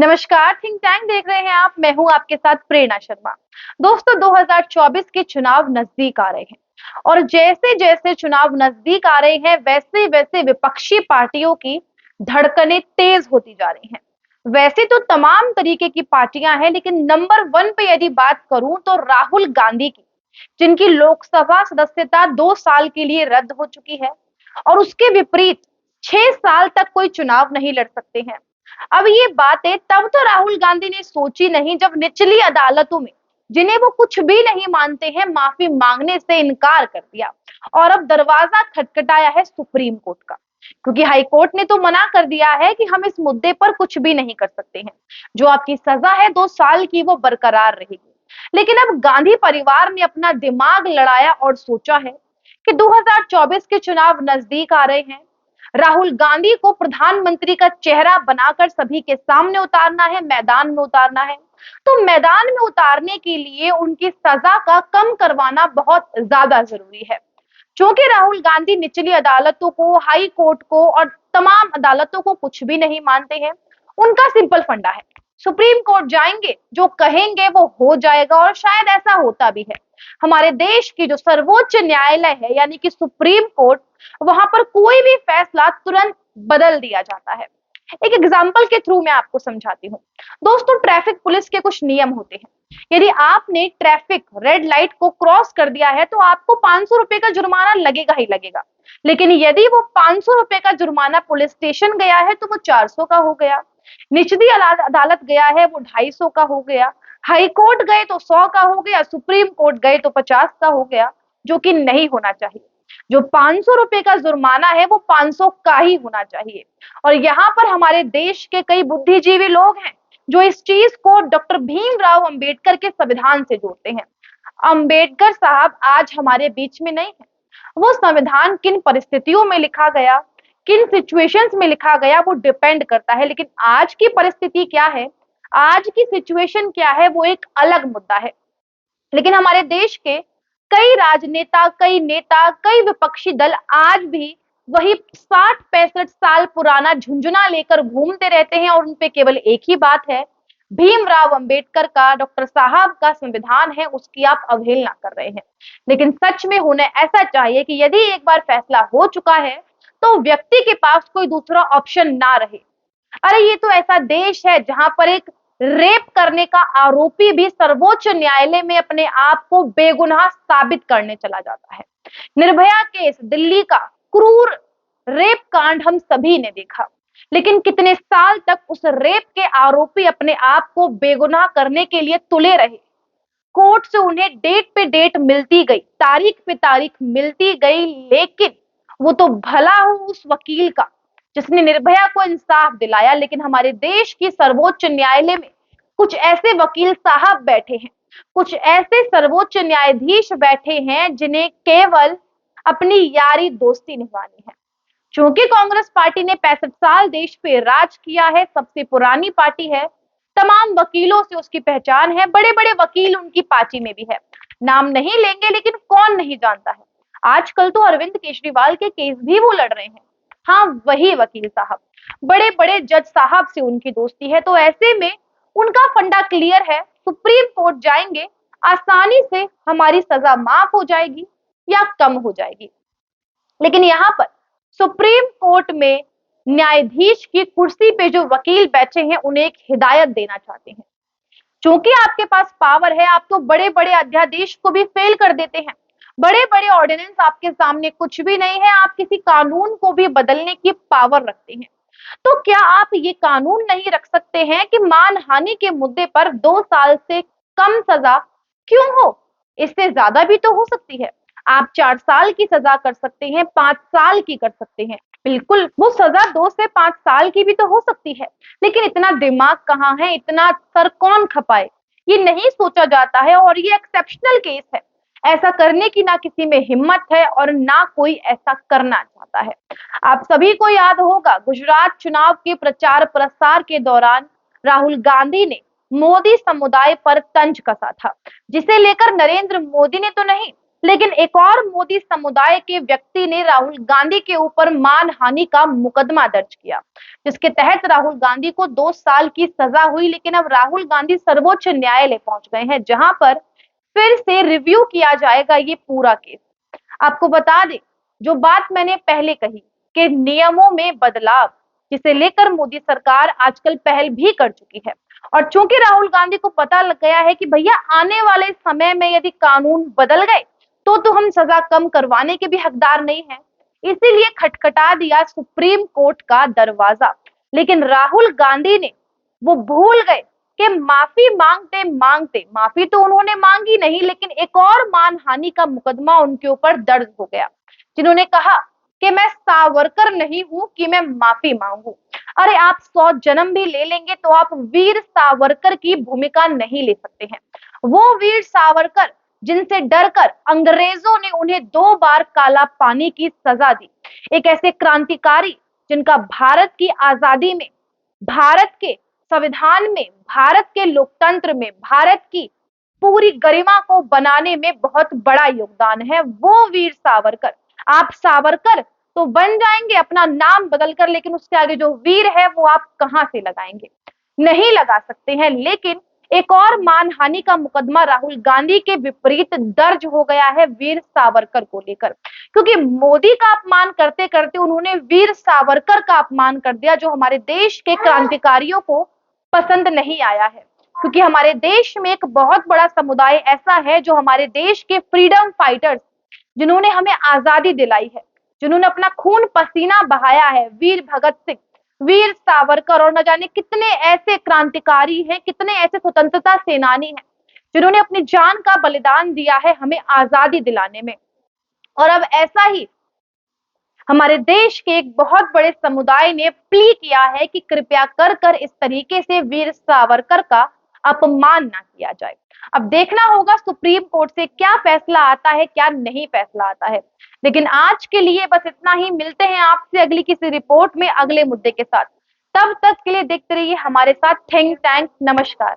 नमस्कार, think tank देख रहे हैं आप। मैं हूं आपके साथ प्रेरणा शर्मा। दोस्तों, 2024 के चुनाव नजदीक आ रहे हैं और जैसे जैसे चुनाव नजदीक आ रहे हैं वैसे वैसे विपक्षी पार्टियों की धड़कनें तेज होती जा रही हैं। वैसे तो तमाम तरीके की पार्टियां हैं, लेकिन नंबर वन पे यदि बात करूं तो राहुल गांधी की, जिनकी लोकसभा सदस्यता 2 साल के लिए रद्द हो चुकी है और उसके विपरीत 6 साल तक कोई चुनाव नहीं लड़ सकते हैं। अब ये बातें तब तो राहुल गांधी ने सोची नहीं जब निचली अदालतों में, जिन्हें वो कुछ भी नहीं मानते हैं, माफी मांगने से इनकार कर दिया और अब दरवाजा खटखटाया है सुप्रीम कोर्ट का, क्योंकि हाई कोर्ट ने तो मना कर दिया है कि हम इस मुद्दे पर कुछ भी नहीं कर सकते हैं। जो आपकी सजा है 2 साल की, वो बरकरार रहेगी। लेकिन अब गांधी परिवार ने अपना दिमाग लड़ाया और सोचा है कि 2024 के चुनाव नजदीक आ रहे हैं। राहुल गांधी को प्रधानमंत्री का चेहरा बनाकर सभी के सामने उतारना है, मैदान में उतारना है। तो मैदान में उतारने के लिए उनकी सजा का कम करवाना बहुत ज्यादा जरूरी है। क्योंकि राहुल गांधी निचली अदालतों को, हाई कोर्ट को और तमाम अदालतों को कुछ भी नहीं मानते हैं। उनका सिंपल फंडा है, सुप्रीम कोर्ट जाएंगे, जो कहेंगे वो हो जाएगा और शायद ऐसा होता भी है। हमारे देश की जो सर्वोच्च न्यायालय है यानी कि सुप्रीम कोर्ट, वहां पर कोई भी फैसला तुरंत बदल दिया जाता है। एक एग्जाम्पल के थ्रू मैं आपको समझाती हूँ। दोस्तों, ट्रैफिक पुलिस के कुछ नियम होते हैं। यदि आपने ट्रैफिक रेड लाइट को क्रॉस कर दिया है तो आपको 500 रुपए का जुर्माना लगेगा ही लगेगा। लेकिन यदि वो 500 रुपए का जुर्माना पुलिस स्टेशन गया है तो वो 400 का हो गया। निचली अदालत गया है वो 250 का हो गया। हाई कोर्ट गए तो 100 का हो गया, सुप्रीम कोर्ट गए तो 50 का हो गया, जो कि नहीं होना चाहिए। जो 500 रुपए का जुर्माना है वो 500 का ही होना चाहिए। और यहाँ पर हमारे देश के कई बुद्धिजीवी लोग हैं जो इस चीज को डॉक्टर भीमराव अंबेडकर के संविधान से जोड़ते हैं। अंबेडकर साहब आज हमारे बीच में नहीं है। वो संविधान किन परिस्थितियों में लिखा गया, किन सिचुएशंस में लिखा गया, वो डिपेंड करता है। लेकिन आज की परिस्थिति क्या है, आज की सिचुएशन क्या है, वो एक अलग मुद्दा है। लेकिन हमारे देश के कई राजनेता, कई नेता, कई विपक्षी दल आज भी वही 60-65 साल पुराना झुंझुना लेकर घूमते रहते हैं और उनपे केवल एक ही बात है, भीमराव अंबेडकर का, डॉक्टर साहब का संविधान है, उसकी आप अवहेलना कर रहे हैं। लेकिन सच में होना ऐसा चाहिए कि यदि एक बार फैसला हो चुका है तो व्यक्ति के पास कोई दूसरा ऑप्शन ना रहे। अरे ये तो ऐसा देश है जहां पर एक रेप करने का आरोपी भी सर्वोच्च न्यायालय में अपने आप को बेगुनाह साबित करने चला जाता है। निर्भया केस, दिल्ली का क्रूर रेप कांड हम सभी ने देखा, लेकिन कितने साल तक उस रेप के आरोपी अपने आप को बेगुनाह करने के लिए तुले रहे। कोर्ट से उन्हें डेट पे डेट मिलती गई, तारीख पे तारीख मिलती गई, लेकिन वो तो भला हो उस वकील का जिसने निर्भया को इंसाफ दिलाया। लेकिन हमारे देश की सर्वोच्च न्यायालय में कुछ ऐसे वकील साहब बैठे हैं, कुछ ऐसे सर्वोच्च न्यायाधीश बैठे हैं जिन्हें केवल अपनी यारी दोस्ती निभानी है। क्योंकि कांग्रेस पार्टी ने 65 साल देश पे राज किया है, सबसे पुरानी पार्टी है, तमाम वकीलों से उसकी पहचान है, बड़े बड़े वकील उनकी पार्टी में भी है। नाम नहीं लेंगे, लेकिन कौन नहीं जानता है, आजकल तो अरविंद केजरीवाल के केस भी वो लड़ रहे हैं। हाँ, वही वकील साहब, बड़े बड़े जज साहब से उनकी दोस्ती है। तो ऐसे में उनका फंडा क्लियर है, सुप्रीम कोर्ट जाएंगे, आसानी से हमारी सजा माफ हो जाएगी या कम हो जाएगी। लेकिन यहाँ पर सुप्रीम कोर्ट में न्यायाधीश की कुर्सी पे जो वकील बैठे हैं उन्हें एक हिदायत देना चाहते हैं। क्योंकि आपके पास पावर है, आप तो बड़े बड़े अध्यादेश को भी फेल कर देते हैं। बड़े बड़े ऑर्डिनेंस आपके सामने कुछ भी नहीं है, आप किसी कानून को भी बदलने की पावर रखते हैं। तो क्या आप ये कानून नहीं रख सकते हैं कि मानहानि के मुद्दे पर 2 साल से कम सजा क्यों हो? इससे ज्यादा भी तो हो सकती है। आप 4 साल की सजा कर सकते हैं, 5 साल की कर सकते हैं, बिल्कुल वो सजा 2 से 5 साल की भी तो हो सकती है। लेकिन इतना दिमाग कहाँ है, इतना सर कौन खपाए, ये नहीं सोचा जाता है। और ये एक्सेप्शनल केस है, ऐसा करने की ना किसी में हिम्मत है और ना कोई ऐसा करना चाहता है। आप सभी को याद होगा, गुजरात चुनाव के प्रचार प्रसार के दौरान राहुल गांधी ने मोदी समुदाय पर तंज कसा था, जिसे लेकर नरेंद्र मोदी ने तो नहीं, लेकिन एक और मोदी समुदाय के व्यक्ति ने राहुल गांधी के ऊपर मानहानि का मुकदमा दर्ज किया, जिसके तहत राहुल गांधी को 2 साल की सजा हुई। लेकिन अब राहुल गांधी सर्वोच्च न्यायालय पहुंच गए हैं, जहां पर फिर से रिव्यू किया जाएगा ये पूरा केस। आपको बता दें, जो बात मैंने पहले कही कि नियमों में बदलाव, जिसे लेकर मोदी सरकार आजकल पहल भी कर चुकी है। और चूंकि राहुल गांधी को पता लग गया है कि भैया आने वाले समय में यदि कानून बदल गए तो हम सजा कम करवाने के भी हकदार नहीं है, इसीलिए खटखटा दिया सुप्रीम कोर्ट का दरवाजा। लेकिन राहुल गांधी ने वो भूल गए कि माफी मांगते मांगते, माफी तो उन्होंने मांगी नहीं, लेकिन एक और मानहानि का मुकदमा उनके ऊपर दर्ज हो गया। जिन्होंने कहा कि मैं सावरकर नहीं हूं कि मैं माफी मांगू। अरे आप 100 जन्म भी ले लेंगे तो आप वीर सावरकर की भूमिका नहीं ले सकते हैं। वो वीर सावरकर जिनसे डरकर अंग्रेजों ने उन्हें 2 बार काला पानी की सजा दी। एक ऐसे क्रांतिकारी जिनका भारत की आजादी में, भारत के संविधान में, भारत के लोकतंत्र में, भारत की पूरी गरिमा को बनाने में बहुत बड़ा योगदान है, वो वीर सावरकर। आप सावरकर तो बन जाएंगे अपना नाम बदलकर, लेकिन उसके आगे जो वीर है वो आप कहां से लगाएंगे? नहीं लगा सकते हैं। लेकिन एक और मानहानि का मुकदमा राहुल गांधी के विपरीत दर्ज हो गया है वीर सावरकर को लेकर, क्योंकि मोदी का अपमान करते करते उन्होंने वीर सावरकर का अपमान कर दिया, जो हमारे देश के क्रांतिकारियों को पसंद नहीं आया है। क्योंकि हमारे देश में एक बहुत बड़ा समुदाय ऐसा है जो हमारे देश के फ्रीडम फाइटर्स, जिन्होंने हमें आजादी दिलाई है, जिन्होंने अपना खून पसीना बहाया है, वीर भगत सिंह, वीर सावरकर और न जाने कितने ऐसे क्रांतिकारी हैं, कितने ऐसे स्वतंत्रता सेनानी हैं, जिन्होंने अपनी जान का बलिदान दिया है हमें आजादी दिलाने में। और अब ऐसा ही हमारे देश के एक बहुत बड़े समुदाय ने प्ली किया है कि कृपया कर कर इस तरीके से वीर सावरकर का अपमान ना किया जाए। अब देखना होगा सुप्रीम कोर्ट से क्या फैसला आता है, क्या नहीं फैसला आता है। लेकिन आज के लिए बस इतना ही। मिलते हैं आपसे अगली किसी रिपोर्ट में अगले मुद्दे के साथ। तब तक के लिए देखते रहिए हमारे साथ। Think tank. नमस्कार।